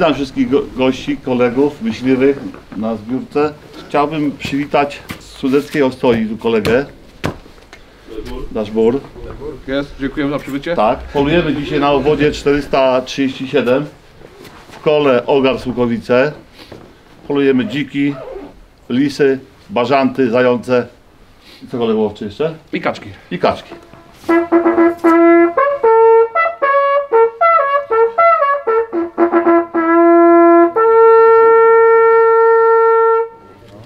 Witam wszystkich gości, kolegów, myśliwych na zbiórce. Chciałbym przywitać z Sudeckiej Ostoi tu kolegę. Dashbur. Jest, dziękuję za przybycie. Tak, polujemy dzisiaj na obwodzie 437 w kole Ogar Sułkowice. Polujemy dziki, lisy, bażanty, zające. I co kolego łowczy jeszcze? I kaczki. I kaczki.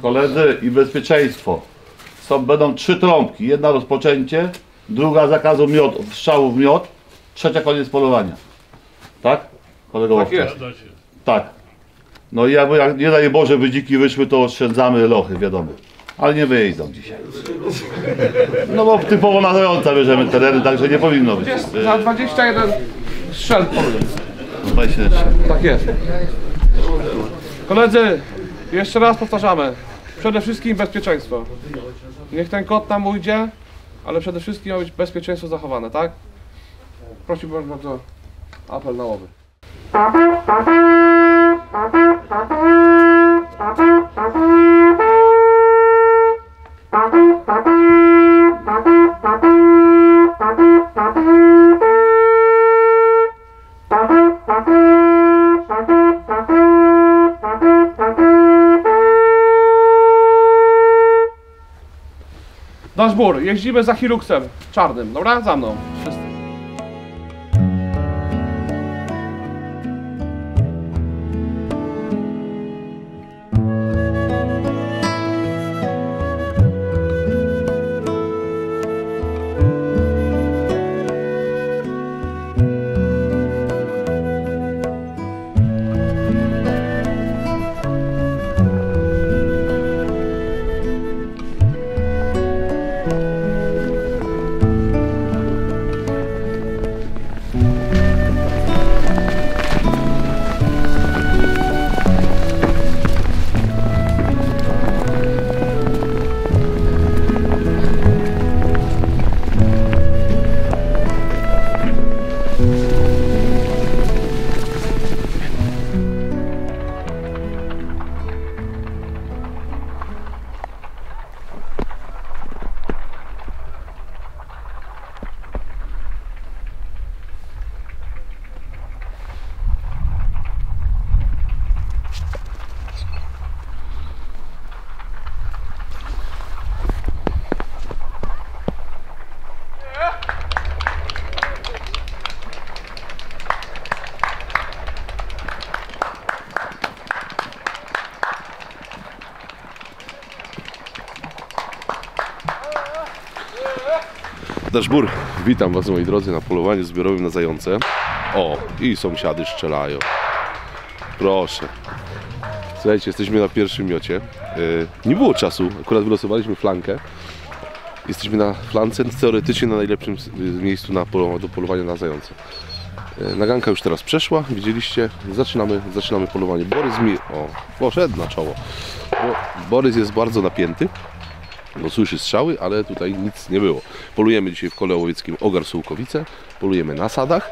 Koledzy, i bezpieczeństwo. Będą 3 trąbki. Jedna rozpoczęcie, druga zakazu strzału w miod, trzecia koniec polowania. Tak? Kolego Tak łowczy? jest. Tak. No i jakby jak nie daj Boże by dziki wyszły, to oszczędzamy lochy, wiadomo. Ale nie wyjdą dzisiaj. No bo typowo na zająca bierzemy tereny, także nie powinno być. Za 21 strzel poluję. 23. Tak jest. Koledzy, jeszcze raz powtarzamy. Przede wszystkim bezpieczeństwo. Niech ten kot nam ujdzie, ale przede wszystkim ma być bezpieczeństwo zachowane, tak? Prosiłbym bardzo, apel na łowy. Dashbur, jeździmy za Hiluxem czarnym, dobra? Za mną. Wszyscy. Dashbur, witam Was moi drodzy na polowaniu zbiorowym na zające. O, i sąsiady strzelają. Proszę. Słuchajcie, jesteśmy na pierwszym miocie. Nie było czasu, akurat wylosowaliśmy flankę. Jesteśmy na flance, teoretycznie na najlepszym miejscu do polowania na zające. Naganka już teraz przeszła, widzieliście, zaczynamy polowanie. Poszedł na czoło. Borys jest bardzo napięty, bo słyszy strzały, ale tutaj nic nie było. Polujemy dzisiaj w kole łowieckim Ogar Sułkowice, polujemy na sadach.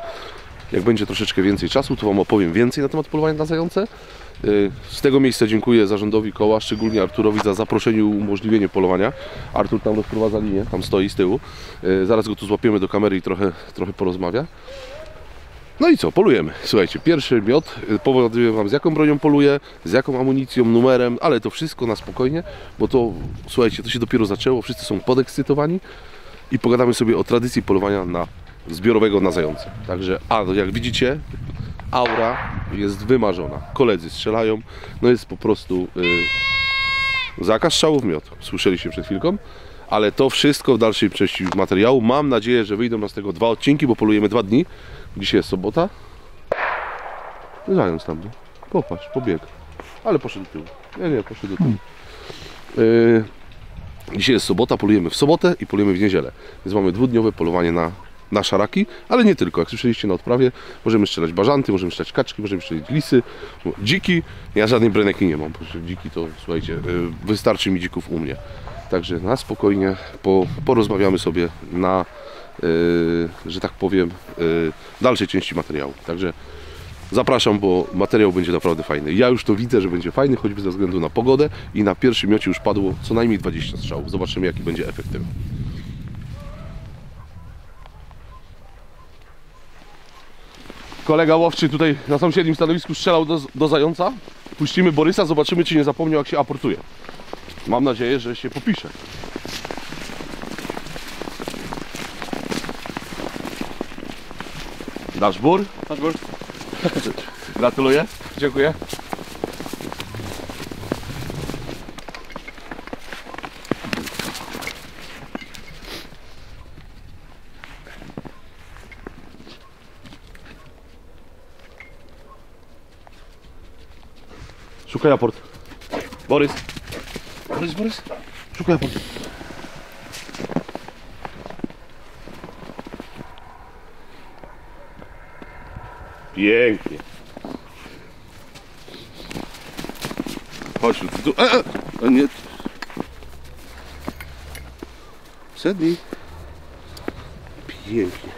Jak będzie troszeczkę więcej czasu, to Wam opowiem więcej na temat polowania na zające. Z tego miejsca dziękuję zarządowi koła, szczególnie Arturowi za zaproszenie i umożliwienie polowania. Artur tam rozprowadza linię, tam stoi z tyłu. Zaraz go tu złapiemy do kamery i trochę porozmawia. No i co, polujemy. Słuchajcie, pierwszy miot, powiem Wam z jaką bronią poluję, z jaką amunicją, numerem, ale to wszystko na spokojnie, bo to, słuchajcie, to się dopiero zaczęło, wszyscy są podekscytowani i pogadamy sobie o tradycji polowania zbiorowego na zające. Także, jak widzicie, aura jest wymarzona, koledzy strzelają, no jest po prostu zakaz strzału w miot, słyszeliście przed chwilką. Ale to wszystko w dalszej części materiału. Mam nadzieję, że wyjdą nam z tego 2 odcinki, bo polujemy 2 dni. Dzisiaj jest sobota. Zając tam. Popatrz, pobiegł. Ale poszedł do tyłu. Nie, poszedł do tyłu. Dzisiaj jest sobota, polujemy w sobotę i polujemy w niedzielę. Więc mamy 2-dniowe polowanie na szaraki, ale nie tylko. Jak słyszeliście na odprawie, możemy strzelać bażanty, możemy strzelać kaczki, możemy strzelać lisy, dziki. Ja żadnej breneki nie mam, bo dziki to, słuchajcie, wystarczy mi dzików u mnie. Także na spokojnie porozmawiamy sobie że tak powiem, dalszej części materiału. Także Zapraszam, bo materiał będzie naprawdę fajny. Ja już to widzę, że będzie fajny, choćby ze względu na pogodę i na pierwszym miocie już padło co najmniej 20 strzałów. Zobaczymy, jaki będzie efekt tego. Kolega łowczy tutaj na sąsiednim stanowisku strzelał do zająca. Puścimy Borysa, zobaczymy, czy nie zapomniał, jak się aportuje. Mam nadzieję, że się popisze. Dasz bór? Nasz gór. Gratuluję. Dziękuję. Szukaj aport. Borys. Borys. Szukaj aport. Pięknie. Chodź tu. Nie. Sednij. Pięknie.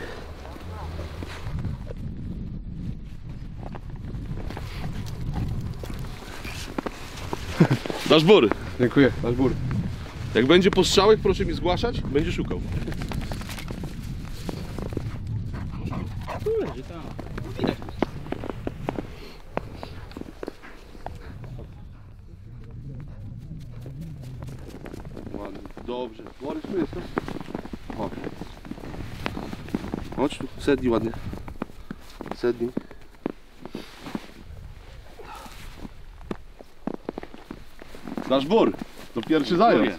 Dasz bór. Dziękuję, nasz gór. Jak będzie postrzałek, proszę mi zgłaszać, będzie szukał. Ładnie, dobrze. Borys, tu jest to? Chodź. Chodź tu, sednij ładnie. Sednij. Nasz bór, to pierwszy zając.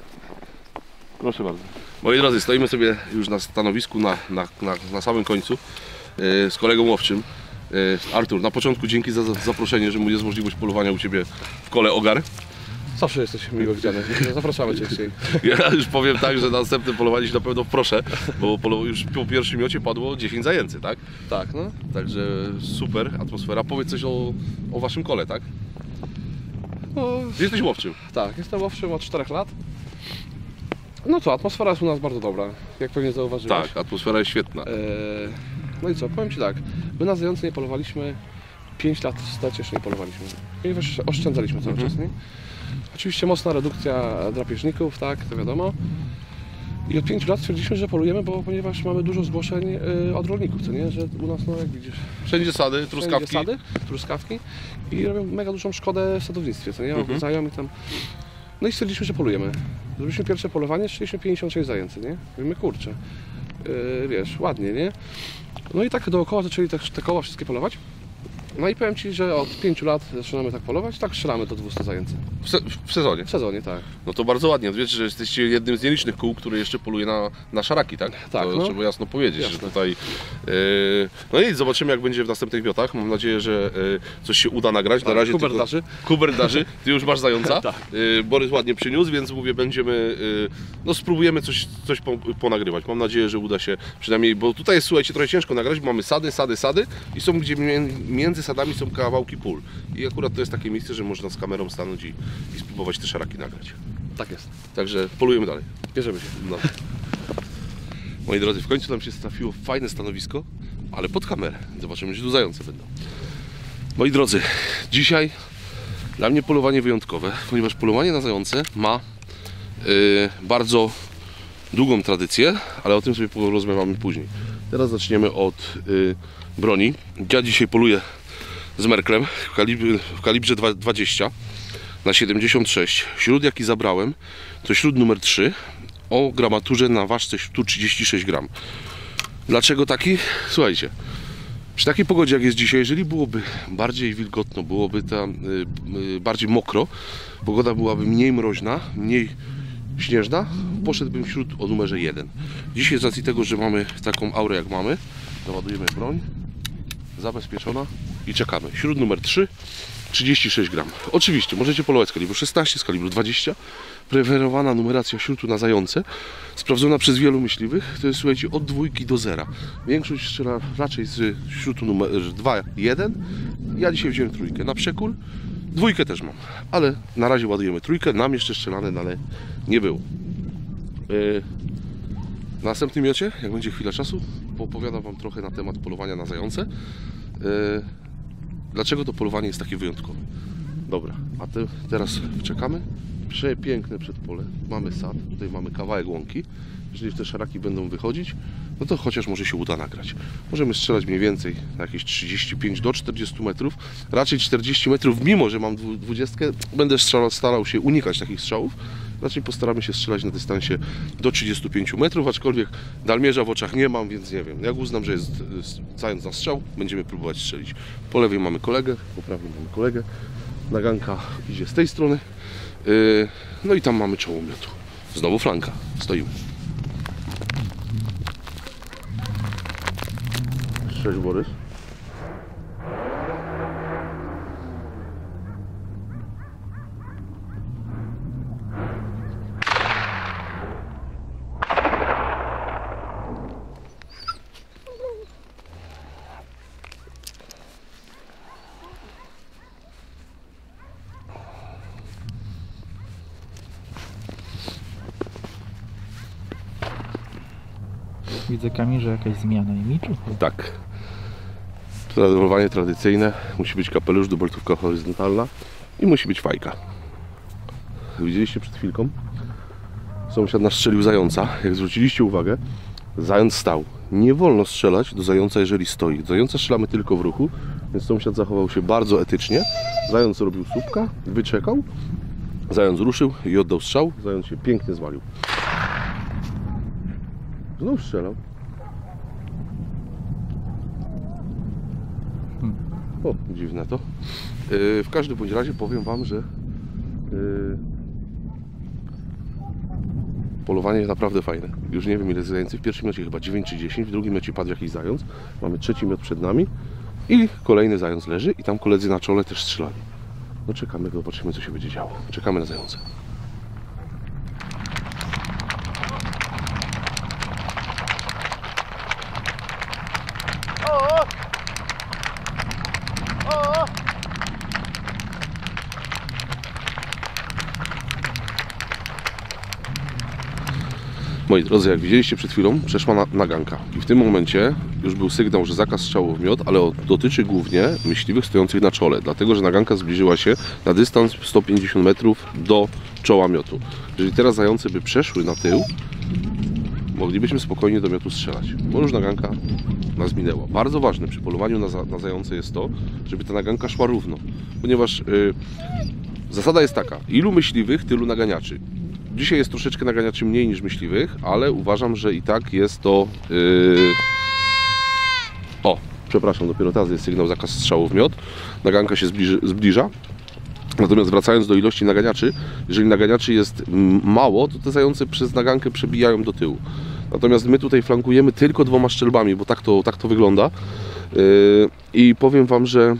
Proszę bardzo. Moi drodzy, stoimy sobie już na stanowisku na samym końcu z kolegą łowczym. Artur, na początku dzięki za zaproszenie, że jest możliwość polowania u Ciebie w kole Ogar. Zawsze jesteś miło widziany. Zapraszamy Cię dzisiaj. Ja już powiem tak, że na następne polowanie się na pewno proszę, bo już po pierwszym miocie padło 10 zajęcy, tak? Tak, no. Także super atmosfera. Powiedz coś o Waszym kole, tak? No, Jesteś łowczym. tak, jestem łowczym od 4 lat. No co, atmosfera jest u nas bardzo dobra, jak pewnie zauważyłeś. Tak, atmosfera jest świetna. No i co, powiem Ci tak, my na zające nie polowaliśmy, 5 lat wstecz jeszcze nie polowaliśmy, ponieważ oszczędzaliśmy cały czas, nie? Oczywiście mocna redukcja drapieżników, tak, to wiadomo. I od 5 lat stwierdziliśmy, że polujemy, ponieważ mamy dużo zgłoszeń od rolników, co nie? Że u nas, no jak widzisz, Wszędzie sady, truskawki. wszędzie sady, truskawki i robią mega dużą szkodę w sadownictwie, co nie? Ogłuszają i tam. No i stwierdziliśmy, że polujemy. Zrobiliśmy pierwsze polowanie, strzeliśmy 56 zajęcy, nie? Mówimy, kurczę, wiesz, ładnie, nie? No i tak dookoła zaczęli te koła wszystkie polować. No i powiem Ci, że od 5 lat zaczynamy tak polować, tak strzelamy do 200 zajęcy. W sezonie. W sezonie, tak. No to bardzo ładnie. Wiesz, że jesteście jednym z nielicznych kół, który jeszcze poluje na szaraki, tak? Tak, To no. trzeba jasno powiedzieć, Jasne. że tutaj... no i zobaczymy, jak będzie w następnych miotach. Mam nadzieję, że coś się uda nagrać. Na razie Hubert tylko... darzy. Hubert darzy. Ty już masz zająca. Tak. Borys ładnie przyniósł, więc mówię, będziemy... no spróbujemy coś ponagrywać. Mam nadzieję, że uda się przynajmniej... Bo tutaj jest, słuchajcie, trochę ciężko nagrać, bo mamy sady i są gdzie między sadami są kawałki pól. I akurat to jest takie miejsce, że można z kamerą stanąć i spróbować te szaraki nagrać. Tak jest. Także polujemy dalej. Bierzemy się. No. Moi drodzy, w końcu nam się trafiło fajne stanowisko, ale pod kamerę. Zobaczymy, że tu zające będą. Moi drodzy, dzisiaj dla mnie polowanie wyjątkowe, ponieważ polowanie na zające ma bardzo długą tradycję, ale o tym sobie porozmawiamy później. Teraz zaczniemy od broni. Ja dzisiaj poluję z Merklem w kalibrze 20 na 76. Śród jaki zabrałem to śród numer 3 o gramaturze na ważce tu 36 gram. Dlaczego taki? Słuchajcie, przy takiej pogodzie jak jest dzisiaj, jeżeli byłoby bardziej wilgotno, byłoby tam bardziej mokro, pogoda byłaby mniej mroźna, mniej śnieżna, poszedłbym wśród o numerze 1. Dzisiaj z racji tego, że mamy taką aurę jak mamy, załadujemy broń, zabezpieczona i czekamy. Śród numer 3, 36 gram. Oczywiście możecie polować z kalibru 16, z kalibru 20. Preferowana numeracja śrutu na zające, sprawdzona przez wielu myśliwych, to jest, słuchajcie, od 2 do 0. Większość strzela raczej z śrutu numer 2, 1. Ja dzisiaj wziąłem 3 na przekór. 2 też mam, ale na razie ładujemy 3. Nam jeszcze strzelane, ale nie było. W następnym miocie, jak będzie chwila czasu, opowiadam Wam trochę na temat polowania na zające. dlaczego to polowanie jest takie wyjątkowe. Dobra, a teraz czekamy. Przepiękne przedpole. Mamy sad, tutaj mamy kawałek łąki. Jeżeli te szaraki będą wychodzić, no to chociaż może się uda nagrać. Możemy strzelać mniej więcej na jakieś 35 do 40 metrów. Raczej 40 metrów, mimo że mam 20, będę starał się unikać takich strzałów. Raczej postaramy się strzelać na dystansie do 35 metrów, aczkolwiek dalmierza w oczach nie mam, więc nie wiem. Jak uznam, że jest zając na strzał, będziemy próbować strzelić. Po lewej mamy kolegę, po prawej mamy kolegę. Naganka idzie z tej strony. No i tam mamy czoło miotu. Znowu flanka. Stoimy. Cześć Borys. Widzę, Kamil, że jakaś zmiana imidżu. Tak. Polowanie tradycyjne. Musi być kapelusz, dubeltówka horyzontalna i musi być fajka. Widzieliście przed chwilką? Sąsiad nas strzelił zająca. Jak zwróciliście uwagę, zając stał. Nie wolno strzelać do zająca, jeżeli stoi. Do zająca strzelamy tylko w ruchu, więc sąsiad zachował się bardzo etycznie. Zając zrobił słupka, wyczekał. Zając ruszył i oddał strzał. Zając się pięknie zwalił. Znów strzelał. O, dziwne to. W każdym bądź razie powiem Wam, że polowanie jest naprawdę fajne. Już nie wiem ile zająców. W pierwszym miocie chyba 9 czy 10, w drugim miocie padł jakiś zając. Mamy trzeci miot przed nami i kolejny zając leży i tam koledzy na czole też strzelali. No czekamy, zobaczymy co się będzie działo. Czekamy na zające. Moi drodzy, jak widzieliście przed chwilą, przeszła naganka i w tym momencie już był sygnał, że zakaz strzału w miot, ale dotyczy głównie myśliwych stojących na czole, dlatego że naganka zbliżyła się na dystans 150 metrów do czoła miotu. Jeżeli teraz zające by przeszły na tył, moglibyśmy spokojnie do miotu strzelać, bo już naganka nas minęła. Bardzo ważne przy polowaniu na zające jest to, żeby ta naganka szła równo, ponieważ zasada jest taka, ilu myśliwych, tylu naganiaczy. Dzisiaj jest troszeczkę naganiaczy mniej niż myśliwych, ale uważam, że i tak jest to... O, przepraszam, dopiero teraz jest sygnał zakaz strzału w miot. Naganka się zbliża. Natomiast wracając do ilości naganiaczy, jeżeli naganiaczy jest mało, to te zające przez nagankę przebijają do tyłu. Natomiast my tutaj flankujemy tylko 2 strzelbami, bo tak to wygląda. I powiem Wam, że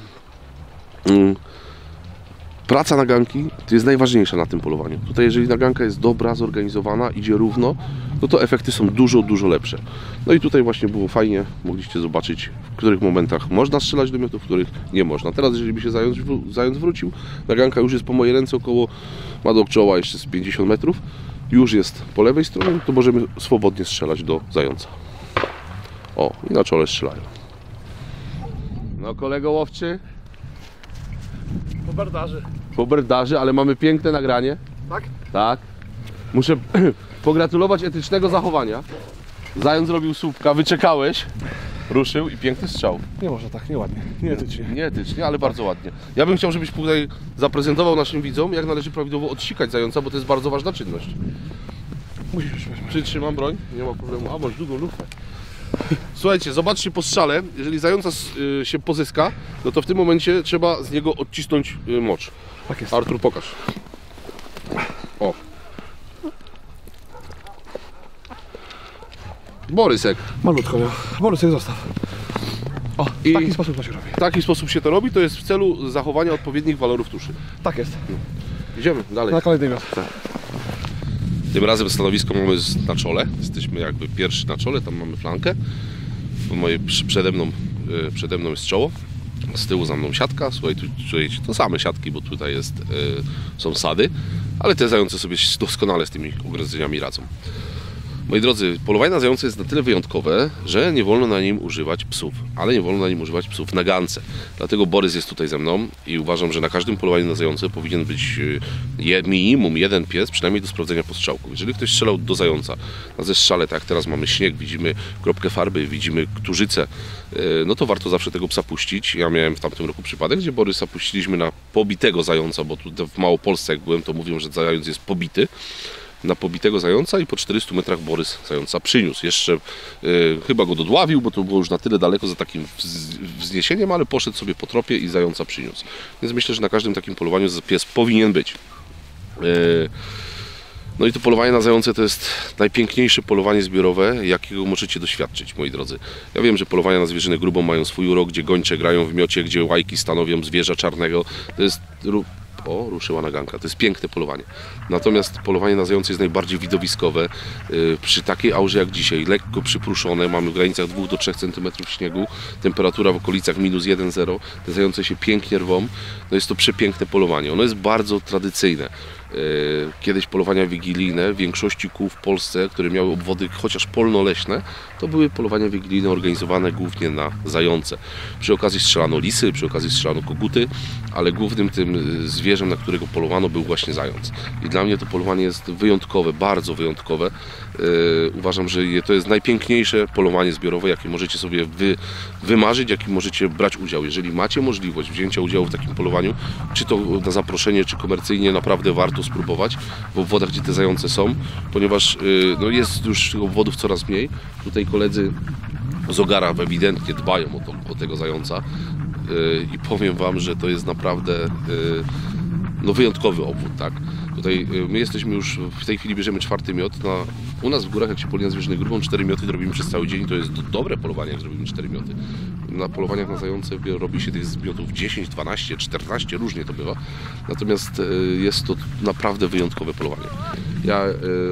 praca naganki to jest najważniejsza na tym polowaniu. Tutaj jeżeli naganka jest dobra, zorganizowana, idzie równo, no to efekty są dużo lepsze. No i tutaj właśnie było fajnie, mogliście zobaczyć, w których momentach można strzelać do miotów, w których nie można. Teraz jeżeli by się zając wrócił, naganka już jest po mojej ręce około, ma do czoła jeszcze z 50 metrów, już jest po lewej stronie, to możemy swobodnie strzelać do zająca. O, i na czole strzelają. No kolego łowczy. Po berdaży, ale mamy piękne nagranie. Tak? Tak. Muszę pogratulować etycznego zachowania. Zając zrobił słupka, wyczekałeś, ruszył i piękny strzał. Nie można tak, nieładnie, nieetycznie. Nieetycznie, ale bardzo ładnie. Ja bym chciał, żebyś tutaj zaprezentował naszym widzom, jak należy prawidłowo odsikać zająca, bo to jest bardzo ważna czynność. Musisz Przytrzymam broń, nie ma problemu. A, masz długą lufę. Słuchajcie, zobaczcie po strzale, jeżeli zająca się pozyska, no to w tym momencie trzeba z niego odcisnąć mocz. Tak jest. Artur, pokaż. O. Borysek. Malutko miał. Borysek zostaw. O, I w taki sposób to się robi. W taki sposób się to robi, to jest w celu zachowania odpowiednich walorów tuszy. Tak jest. Idziemy dalej. Na kolejny miot. Tym razem stanowisko mamy na czole. Jesteśmy jakby pierwszy na czole, tam mamy flankę. Przede mną jest czoło. Z tyłu za mną siatka. Słuchaj, tu czujecie to same siatki, bo tutaj są sady. Ale te zające sobie doskonale z tymi ugryzieniami radzą. Moi drodzy, polowanie na zające jest na tyle wyjątkowe, że nie wolno na nim używać psów, ale nie wolno na nim używać psów na gance. Dlatego Borys jest tutaj ze mną i uważam, że na każdym polowaniu na zające powinien być minimum jeden pies, przynajmniej do sprawdzenia postrzałków. Jeżeli ktoś strzelał do zająca na zestrzale, tak jak teraz mamy śnieg, widzimy kropkę farby, widzimy kurzycę, no to warto zawsze tego psa puścić. Ja miałem w tamtym roku przypadek, gdzie Borysa puściliśmy na pobitego zająca, bo tu w Małopolsce jak byłem, to mówią, że zając jest pobity. Na pobitego zająca i po 400 metrach Borys zająca przyniósł. Jeszcze chyba go dodławił, bo to było już na tyle daleko za takim wzniesieniem, ale poszedł sobie po tropie i zająca przyniósł. Więc myślę, że na każdym takim polowaniu pies powinien być. No i to polowanie na zające to jest najpiękniejsze polowanie zbiorowe, jakiego możecie doświadczyć, moi drodzy. Ja wiem, że polowania na zwierzynę grubą mają swój urok, gdzie gończe grają w miocie, gdzie łajki stanowią zwierza czarnego. To jest... O, ruszyła naganka. To jest piękne polowanie. Natomiast polowanie na zające jest najbardziej widowiskowe. Przy takiej aurze jak dzisiaj, lekko przypruszone, mamy w granicach 2 do 3 cm śniegu, temperatura w okolicach -1,0. Te zające się pięknie rwą. No jest to przepiękne polowanie. Ono jest bardzo tradycyjne. Kiedyś polowania wigilijne w większości kół w Polsce, które miały obwody chociaż polno-leśne, to były polowania wigilijne organizowane głównie na zające. Przy okazji strzelano lisy, przy okazji strzelano koguty, ale głównym tym zwierzem, na którego polowano, był właśnie zając. I dla mnie to polowanie jest wyjątkowe, bardzo wyjątkowe. Uważam, że to jest najpiękniejsze polowanie zbiorowe, jakie możecie sobie wymarzyć, jakim możecie brać udział. Jeżeli macie możliwość wzięcia udziału w takim polowaniu, czy to na zaproszenie, czy komercyjnie, naprawdę warto spróbować w obwodach, gdzie te zające są, ponieważ no jest już tych obwodów coraz mniej. Tutaj koledzy z Ogara ewidentnie dbają o tego zająca i powiem Wam, że to jest naprawdę no wyjątkowy obwód, tak? Tutaj my jesteśmy już, w tej chwili bierzemy 4. miot. U nas w górach, jak się poluje na zwierzynę grubą, 4 mioty robimy przez cały dzień. To jest dobre polowanie, jak zrobimy 4 mioty. Na polowaniach na zające robi się tych miotów 10, 12, 14, różnie to bywa. Natomiast jest to naprawdę wyjątkowe polowanie.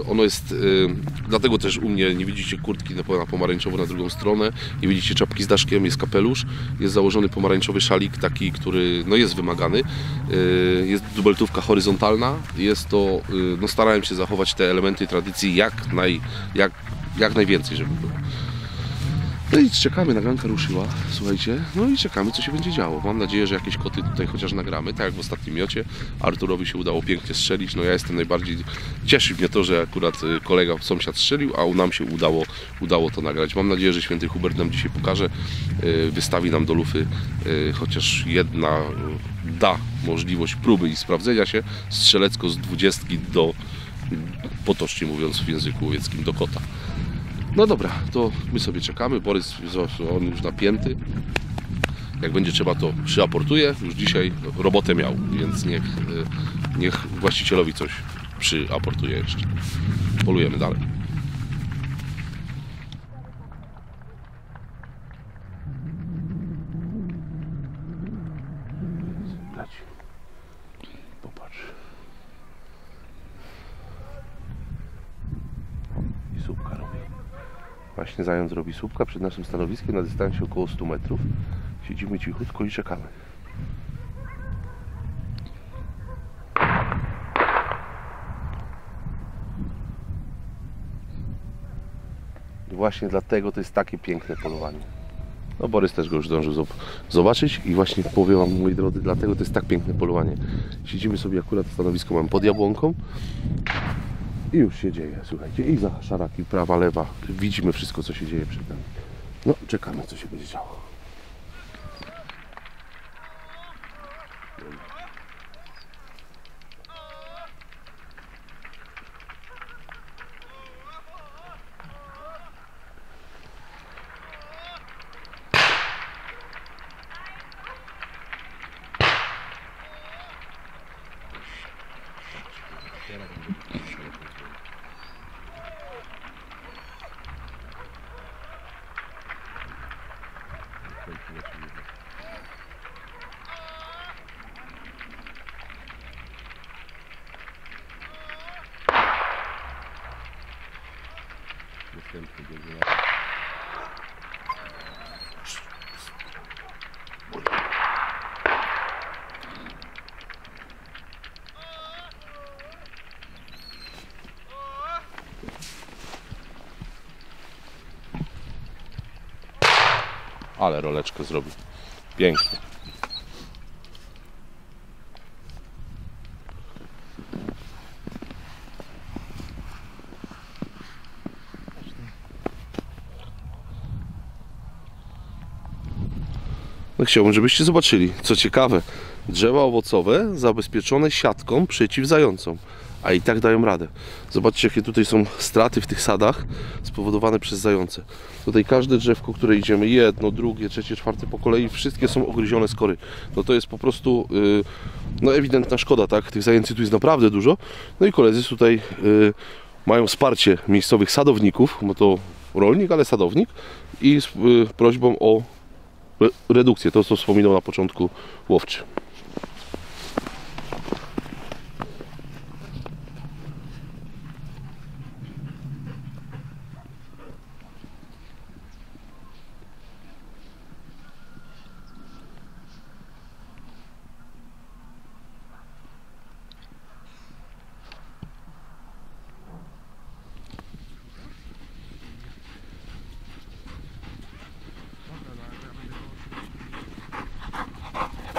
Ono jest, dlatego też u mnie nie widzicie kurtki na pomarańczowo na drugą stronę, nie widzicie czapki z daszkiem, jest kapelusz, jest założony pomarańczowy szalik, taki, który no, jest wymagany. Jest dubeltówka horyzontalna, jest to, no, starałem się zachować te elementy tradycji jak najwięcej, żeby było. No i czekamy, naganka ruszyła, słuchajcie, no i czekamy, co się będzie działo. Mam nadzieję, że jakieś koty tutaj chociaż nagramy, tak jak w ostatnim miocie. Arturowi się udało pięknie strzelić, no ja jestem najbardziej, cieszy mnie to, że akurat kolega, sąsiad strzelił, a nam się udało to nagrać. Mam nadzieję, że święty Hubert nam dzisiaj pokaże, wystawi nam do lufy chociaż jedna, da możliwość próby i sprawdzenia się strzelecko z 20 do, potocznie mówiąc w języku łowieckim, do kota. No dobra, to my sobie czekamy. Borys, on już napięty. Jak będzie trzeba, to przyaportuje. Już dzisiaj robotę miał, więc niech właścicielowi coś przyaportuje jeszcze. Polujemy dalej. Popatrz. I słupka robi. Właśnie zając robi słupka przed naszym stanowiskiem na dystansie około 100 metrów. Siedzimy cichutko i czekamy. I właśnie dlatego to jest takie piękne polowanie. No Borys też go już zdążył zobaczyć i właśnie powiem Wam, moi drodzy, dlatego to jest tak piękne polowanie. Siedzimy sobie akurat, stanowisko mam pod jabłonką. I już się dzieje, słuchajcie, i za szaraki, prawa, lewa, widzimy wszystko, co się dzieje przed nami. No, czekamy, co się będzie działo. Ale roleczkę zrobił. Pięknie. No chciałbym, żebyście zobaczyli, co ciekawe, drzewa owocowe zabezpieczone siatką przeciwzającą, a i tak dają radę. Zobaczcie, jakie tutaj są straty w tych sadach spowodowane przez zające. Tutaj każde drzewko, które idziemy, jedno, drugie, trzecie, czwarte po kolei, wszystkie są ogryzione skory. No to jest po prostu no ewidentna szkoda, tak? Tych zajęcy tu jest naprawdę dużo. No i koledzy tutaj mają wsparcie miejscowych sadowników, bo to rolnik, ale sadownik, i z prośbą o redukcję, to co wspominał na początku łowczy.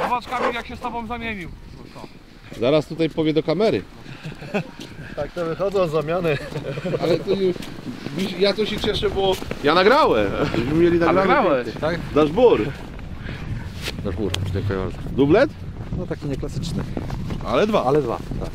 Zobacz, Kamil, jak się z tobą zamienił. Zaraz tutaj powie do kamery. Tak to wychodzą zamiany. Ale to już, ja to się cieszę, bo ja nagrałem. Żebyśmy mieli nagrane. Tak? Dasz bór. Nasz mur, dziękuję bardzo. Dublet? No taki nieklasyczny. Ale dwa. Ale dwa, tak.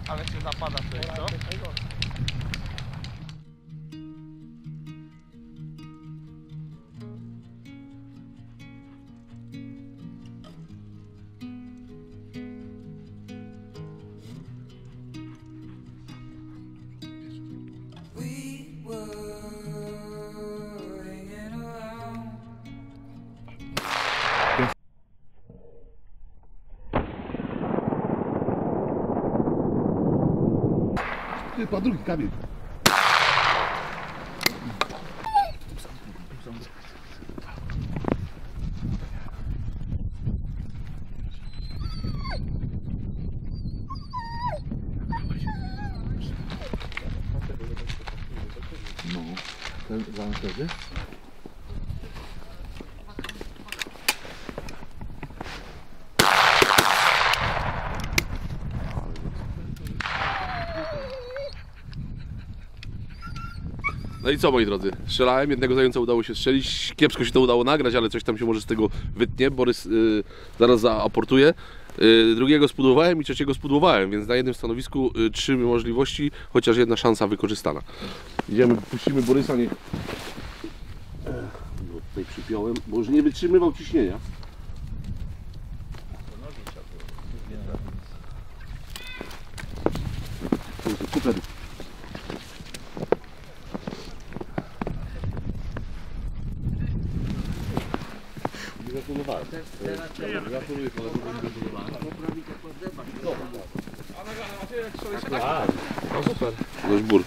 Ale się zapada tutaj, co? Chyba drugi kamień. No, ten zamiast wtedy? No i co, moi drodzy, strzelałem, jednego zająca udało się strzelić, kiepsko się to udało nagrać, ale coś tam się może z tego wytnie, Borys zaraz zaaportuje. Drugiego spudłowałem i trzeciego spudłowałem, więc na jednym stanowisku 3 możliwości, chociaż jedna szansa wykorzystana. Idziemy, puścimy Borysa, niech... No, tutaj przypiąłem, bo już nie wytrzymywał ciśnienia. Super. Gratulowałem. Gratuluję kolegom, że gratulowałem. A nagrane macie, jak strzeliście? No super. Nasz bór.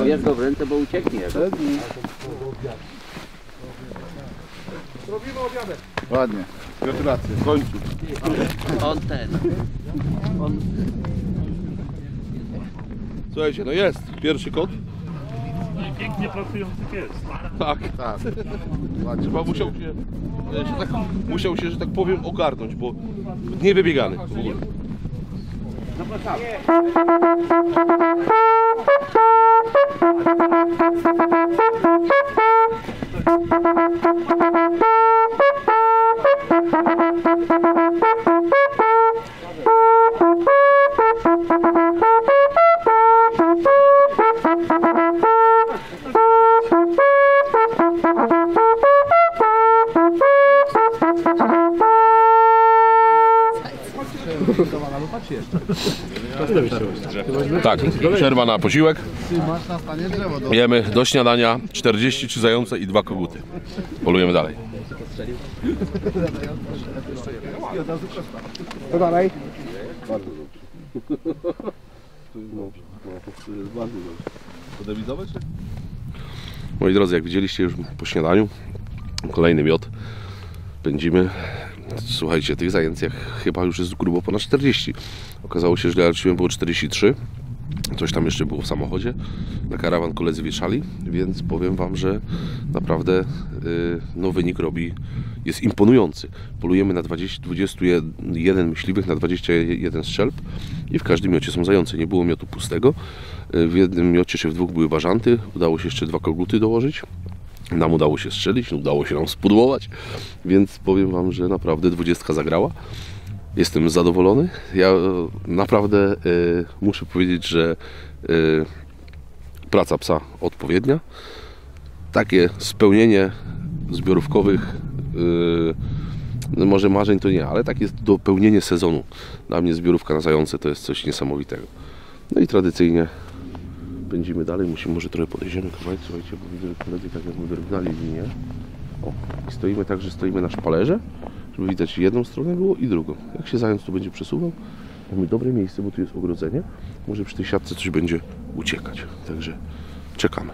Jest go w ręce, bo ucieknie. Robimy obiadek. Ładnie. Gratulacje. W końcu. On ten. Słuchajcie, no jest pierwszy kot. Pięknie pracujący pies. Tak. Chyba musiał się, że tak powiem, ogarnąć, bo nie wybiegany w ogóle. Tak, przerwa na posiłek. Jemy do śniadania 43 zające i 2 koguty. Polujemy dalej. to jest dobrze. No, to jest bardzo dobrze. Podemizować się? Moi drodzy, jak widzieliście już po śniadaniu, kolejny miot. Pędzimy. Słuchajcie, tych zajęć chyba już jest grubo ponad 40. Okazało się, że ja liczyłem było 43. Coś tam jeszcze było w samochodzie. Na karawan koledzy wieszali, więc powiem wam, że naprawdę no, wynik jest imponujący. Polujemy na 21 myśliwych, na 21 strzelb i w każdym miocie są zające. Nie było miotu pustego. W jednym miocie czy w dwóch były bażanty. Udało się jeszcze 2 koguty dołożyć. Nam udało się strzelić, udało się nam spudłować, więc powiem wam, że naprawdę 20 zagrała. Jestem zadowolony. Ja naprawdę muszę powiedzieć, że praca psa odpowiednia. Takie spełnienie zbiorówkowych, no może marzeń to nie, ale takie dopełnienie sezonu. Dla mnie zbiorówka na zające to jest coś niesamowitego. No i tradycyjnie pędzimy dalej. Musimy może trochę podejdziemy kawałek, słuchajcie, bo widzę, że koledzy tak jakby wyrównali linię. O, i stoimy tak, że stoimy na szpalerze, żeby widać jedną stronę było i drugą. Jak się zając tu będzie przesuwał, mamy dobre miejsce, bo tu jest ogrodzenie. Może przy tej siatce coś będzie uciekać. Także czekamy.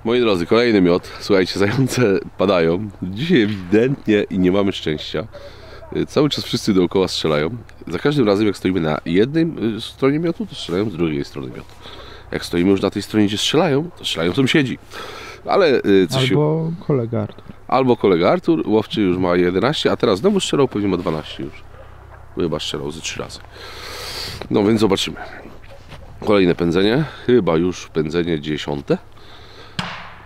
Moi drodzy, kolejny miot. Słuchajcie, zające padają. Dzisiaj ewidentnie i nie mamy szczęścia. Cały czas wszyscy dookoła strzelają. Za każdym razem, jak stoimy na jednej stronie miotu, to strzelają z drugiej strony miotu. Jak stoimy już na tej stronie, gdzie strzelają, to strzelają sąsiedzi. Ale albo kolega Artur. Albo kolega Artur, łowczy już ma 11, a teraz znowu strzelał, pewnie ma 12 już. Bo chyba strzelał ze 3 razy. No więc zobaczymy. Kolejne pędzenie. Chyba już pędzenie 10.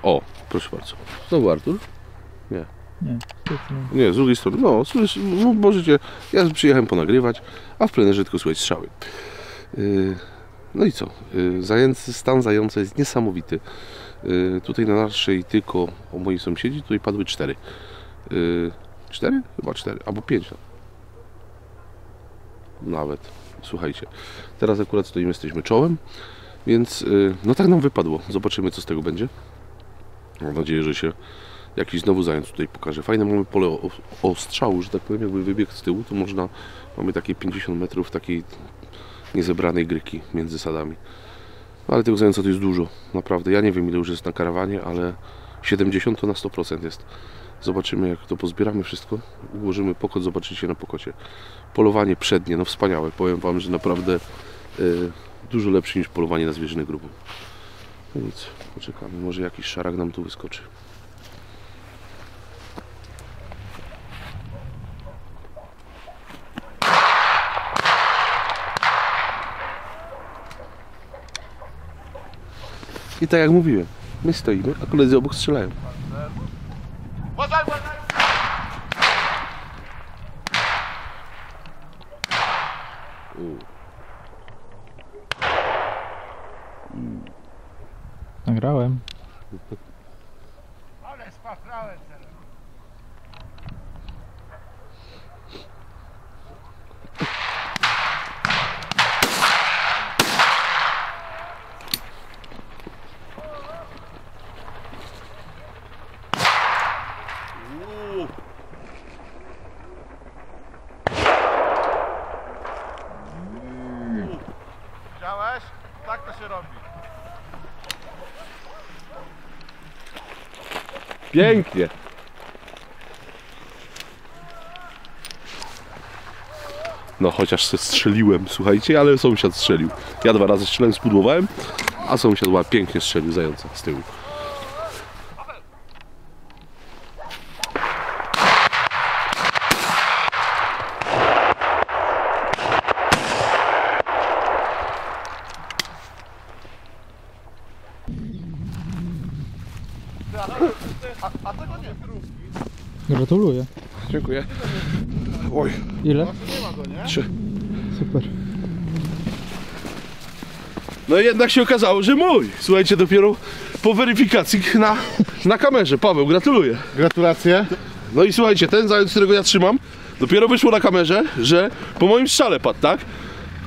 O, proszę bardzo. Znowu Artur? Nie. Nie, z drugiej strony. No, możecie. Ja przyjechałem ponagrywać, a w plenerze tylko słuchać strzały. No i co? Stan zająca jest niesamowity. Tutaj na naszej tylko o moi sąsiedzi tutaj padły 4. 4? Chyba 4, albo 5. Nawet. Słuchajcie, teraz akurat stoimy, jesteśmy czołem, więc no tak nam wypadło. Zobaczymy, co z tego będzie. Mam nadzieję, że się jakiś znowu zając tutaj pokaże. Fajne mamy pole ostrzału, że tak powiem, jakby wybiegł z tyłu, to można, mamy takie 50 metrów takiej niezebranej gryki między sadami. Ale tego zająca to jest dużo, naprawdę. Ja nie wiem, ile już jest na karawanie, ale 70 to na 100% jest. Zobaczymy, jak to pozbieramy wszystko. Ułożymy pokot, zobaczycie na pokocie. Polowanie przednie, no wspaniałe. Powiem wam, że naprawdę dużo lepsze niż polowanie na zwierzynę grubą. No nic, poczekamy, może jakiś szarak nam tu wyskoczy. I tak jak mówiłem, my stoimy, a koledzy obok strzelają. Nagrałem. Widziałeś? Tak to się robi. Pięknie. No chociaż se strzeliłem, słuchajcie, ale sąsiad strzelił. Ja 2 razy strzelałem, spudłowałem, a sąsiad pięknie strzelił zająca z tyłu. Gratuluję. Dziękuję. Oj, Ile? 3. Super. No i jednak się okazało, że mój. Słuchajcie, dopiero po weryfikacji na kamerze. Paweł, gratuluję. Gratulacje. No i słuchajcie, ten zając, którego ja trzymam, dopiero wyszło na kamerze, że po moim strzale padł, tak?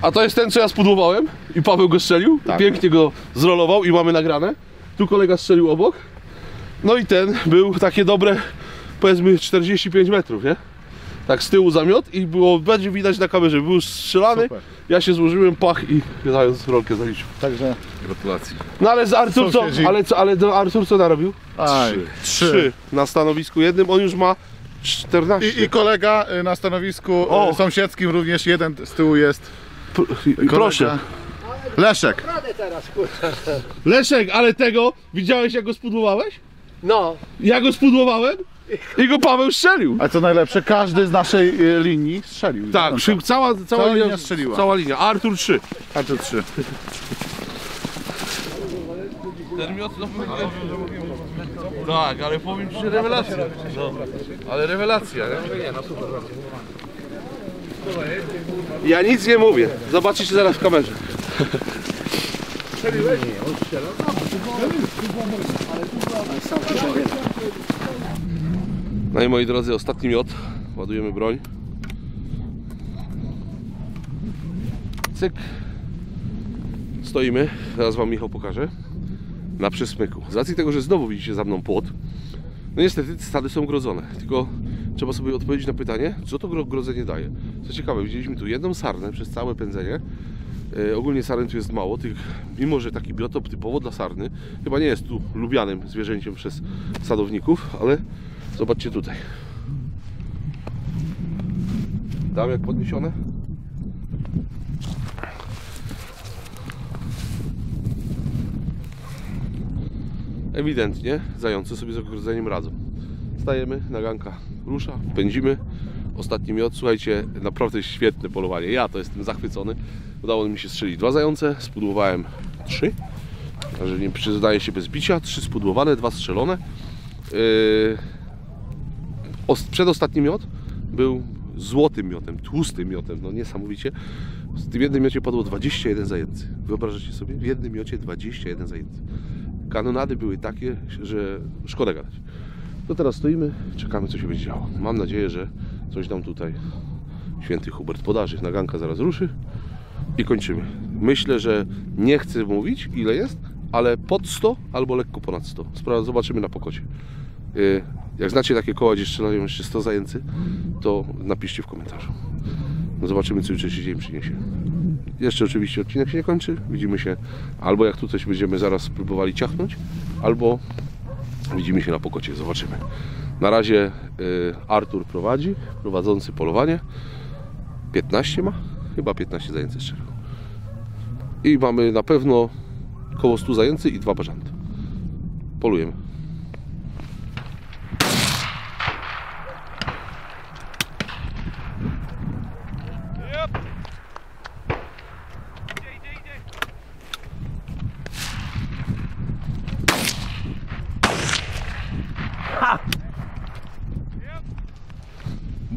A to jest ten, co ja spudłowałem i Paweł go strzelił, pięknie go zrolował i mamy nagrane. Tu kolega strzelił obok. No i ten był takie dobre, powiedzmy 45 metrów, nie? Tak z tyłu zamiot i będzie widać na kamerze, był strzelany, Super. ja się złożyłem, pach i zając rolkę zaliczył. Także Gratulacje. No ale z Artur co? Sąsiedzi. Ale Artur co narobił? Aj, 3 na stanowisku jednym, on już ma 14. I kolega na stanowisku O. sąsiedzkim również jeden z tyłu jest. Proszę. Leszek. Leszek, ale tego widziałeś, jak go spudłowałeś? No, Ja go spudłowałem i go Paweł strzelił. A co najlepsze, każdy z naszej linii strzelił. Tak, cała linia strzeliła. Cała linia. Artur 3. A to 3. Ten miot tak, ale powiem ci, że rewelacja. No, ale rewelacja, nie? Ja nic nie mówię. Zobaczycie zaraz w kamerze. No i moi drodzy, ostatni miot. Ładujemy broń. Cyk. Stoimy. Zaraz wam Michał pokaże. Na przysmyku. Z racji tego, że znowu widzicie za mną płot. No niestety stady są grodzone. Tylko trzeba sobie odpowiedzieć na pytanie, co to grodzenie daje. Co ciekawe, widzieliśmy tu jedną sarnę przez całe pędzenie. Ogólnie sarn tu jest mało, mimo że taki biotop typowo dla sarny chyba nie jest tu lubianym zwierzęciem przez sadowników, ale zobaczcie tutaj. Tam jak podniesione. Ewidentnie zające sobie z ogrodzeniem radzą. Stajemy, naganka rusza, pędzimy. Ostatni miot, słuchajcie, naprawdę świetne polowanie. Ja to jestem zachwycony. Udało mi się strzelić 2 zające, spudłowałem 3. Także nie przyznaję się bez bicia. 3 spudłowane, 2 strzelone. Przedostatni miot był złotym miotem, tłustym miotem, no niesamowicie. W tym jednym miocie padło 21 zajęcy. Wyobrażacie sobie? W jednym miocie 21 zajęcy. Kanonady były takie, że szkoda gadać. To teraz stoimy, czekamy, co się będzie działo. Mam nadzieję, że coś nam tutaj święty Hubert podarzy. Naganka zaraz ruszy i kończymy. Myślę, że nie chcę mówić, ile jest, ale pod 100 albo lekko ponad 100. Zobaczymy na pokocie. Jak znacie takie koła, gdzie strzelają jeszcze 100 zajęcy, to napiszcie w komentarzu. No zobaczymy, co jutrzejszy dzień przyniesie. Jeszcze oczywiście odcinek się nie kończy. Widzimy się albo jak tu coś będziemy zaraz próbowali ciachnąć, albo widzimy się na pokocie. Zobaczymy. Na razie Artur prowadzi, prowadzący polowanie. 15 ma? Chyba 15 zajęcy strzelił. I mamy na pewno koło 100 zajęcy i 2 bażanty. Polujemy.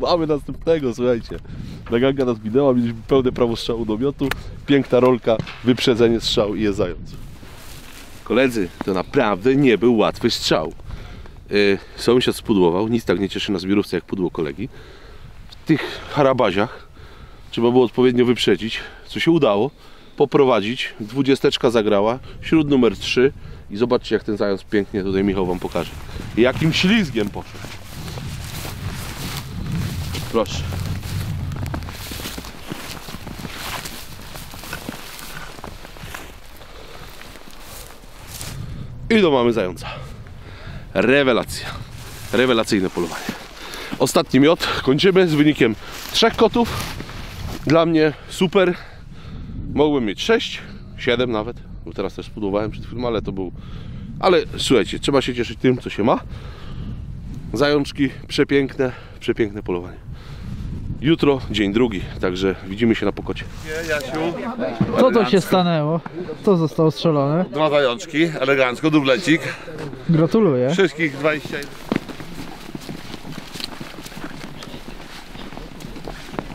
Mamy następnego, słuchajcie. Naganka nas minęła, mieliśmy pełne prawo strzału do miotu. Piękna rolka, wyprzedzenie strzału i jest zając. Koledzy, to naprawdę nie był łatwy strzał. Sąsiad spudłował, nic tak nie cieszy na zbiórówce jak pudło kolegi. W tych harabaziach trzeba było odpowiednio wyprzedzić, co się udało, poprowadzić. 20 zagrała, śród numer 3 i zobaczcie, jak ten zając pięknie tutaj Michał wam pokaże. Jakim ślizgiem poszedł. Proszę. I to mamy zająca. Rewelacja. Rewelacyjne polowanie. Ostatni miot. Kończymy z wynikiem 3 kotów. Dla mnie super. Mogłem mieć 6, 7 nawet. Bo teraz też spudłowałem przed chwilą, ale to był... Ale słuchajcie, trzeba się cieszyć tym, co się ma. Zajączki, przepiękne, przepiękne polowanie. Jutro dzień drugi, także widzimy się na Pokocie. Jasiu, Co to się stanęło? Co zostało strzelone? 2 zajączki, elegancko, dublecik. Gratuluję. Wszystkich 21.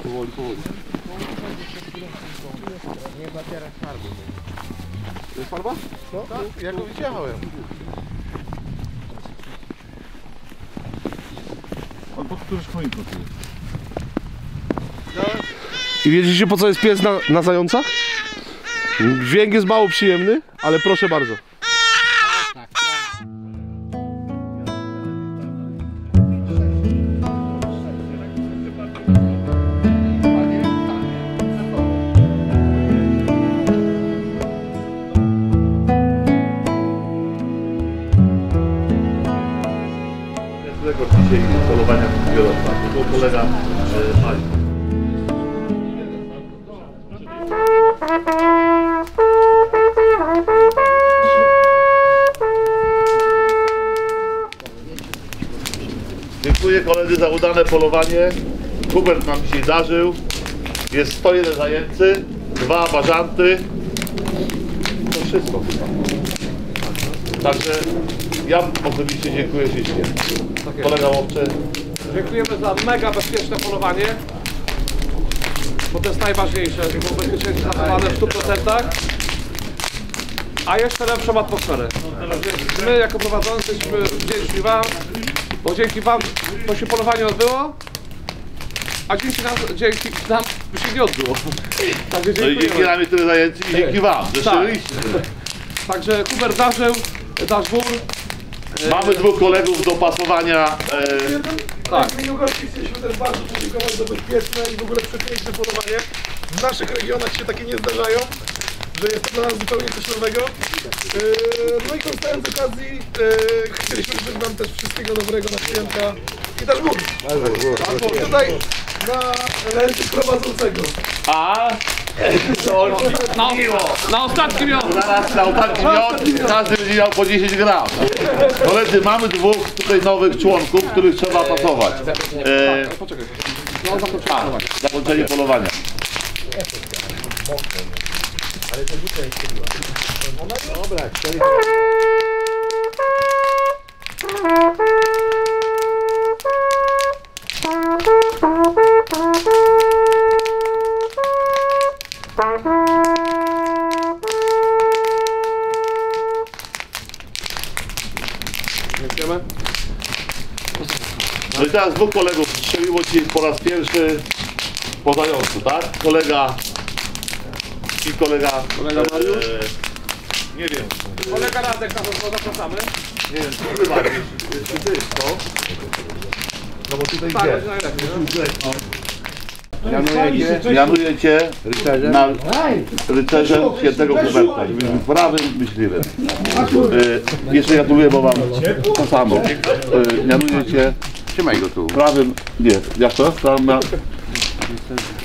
Powoli, powoli. To jest farba? No, tak, ja go widziałem. On pod którymś choinką tu jest. I wiecie, po co jest pies na zająca? Dźwięk jest mało przyjemny, ale proszę bardzo. Dzisiaj polowania zbiorowe, to kolega Mali. Dziękuję koledzy za udane polowanie. Hubert nam dzisiaj darzył. Jest 101 zajęcy, 2 bażanty. To wszystko chyba. Także ja osobiście dziękuję ślicznie. Kolega Łowczy. Dziękujemy za mega bezpieczne polowanie. Bo to jest najważniejsze, żeby było bezpieczeństwo zachowane w 100%. A jeszcze lepszą atmosferę. My jako prowadzący jesteśmy wdzięczni wam, bo dzięki wam to się polowanie odbyło, a dzięki nam się nie odbyło. Także No i dzięki nam jest tyle zajęci i dzięki wam, że Tak. szczęliście. Także Hubert darzył, dasz wór. Mamy 2 kolegów do pasowania. Tak. W imieniu gości chcieliśmy też bardzo podziękować za bezpieczne i w ogóle przepiękne polowanie. W naszych regionach się takie nie zdarzają, że jest to dla nas zupełnie coś nowego. No i korzystając z okazji, chcieliśmy życzyć wam też wszystkiego dobrego na święta i też wór. Tutaj na ręce prowadzącego. A Na ostatni miot! zaraz na ostatni miot każdy będzie miał po 10 gram. Koledzy, mamy 2 tutaj nowych członków, których trzeba pasować. Poczekaj. No zakończę. Zakończenie polowania. Dziękujemy. No i teraz 2 kolegów strzeliło ci po raz pierwszy po zającu, tak? Kolega i kolega Mariusz? nie wiem. Kolega Radek, zapraszamy. Nie wiem, co chyba czy ty jest to? No bo tutaj Tak, gdzie? będzie najlepiej. Mianuję cię na rycerzem świętego Huberta, żebyś był prawym myśliwym. Jeszcze gratuluję, bo mam to samo. Mianuję cię prawym, nie, jak to?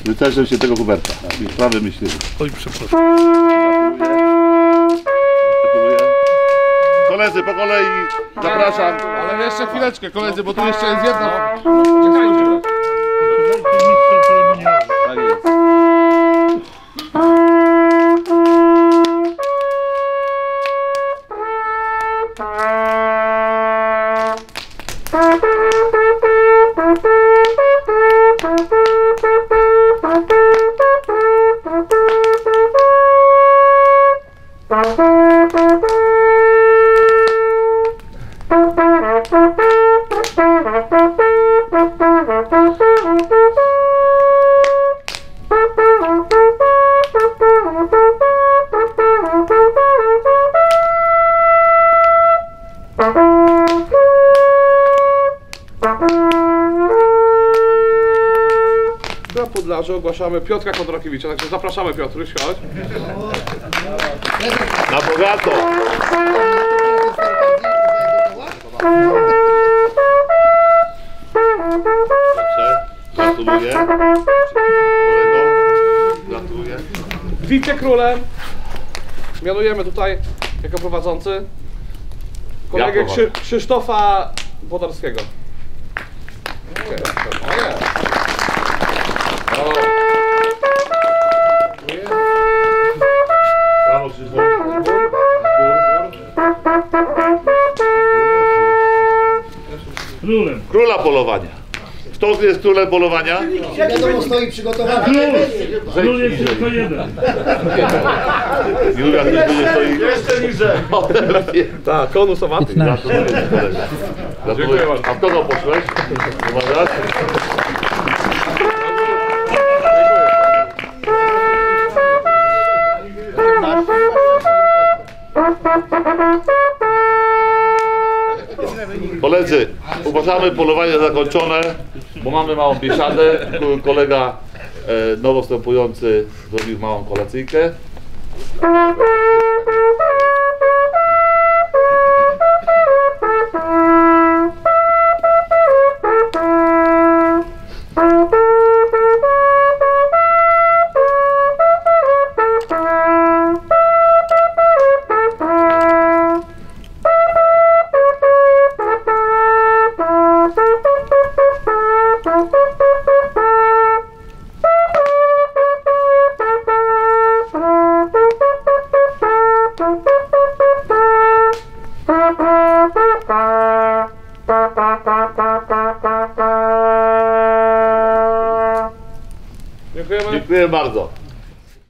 Rycerzem świętego Huberta, prawym myśliwym. Oj, przepraszam. Gratuluję. Koledzy, po kolei zapraszam. Ale jeszcze chwileczkę, koledzy, bo tu jeszcze jest jedna. Tak jest. Thank you. handlarzy ogłaszamy Piotra Kondrakiewicza, także zapraszamy Piotruś, chodź. Na bogato! Dobrze, gratuluję. Kolego, gratuluję. Wicekrólem mianujemy tutaj jako prowadzący kolegę Ja prowadzę. Krzysztofa Włodarskiego. Okay. O nie. O. Brawo, Krzysztof. Królem. Króla polowania. Kto jest królem polowania? Wiadomo, stoi przygotowany. Król jest tylko jeden. Julia, ty będziesz stoi. Jeszcze niżej. Tak, konus owaty. Gratuluję. Gratuluję. A w kogo poszłeś? Uważasz? Koledzy, uważamy polowanie zakończone, bo mamy małą biesiadę. Kolega nowo wstępujący zrobił małą kolacyjkę. Dziękujemy. Dziękuję bardzo.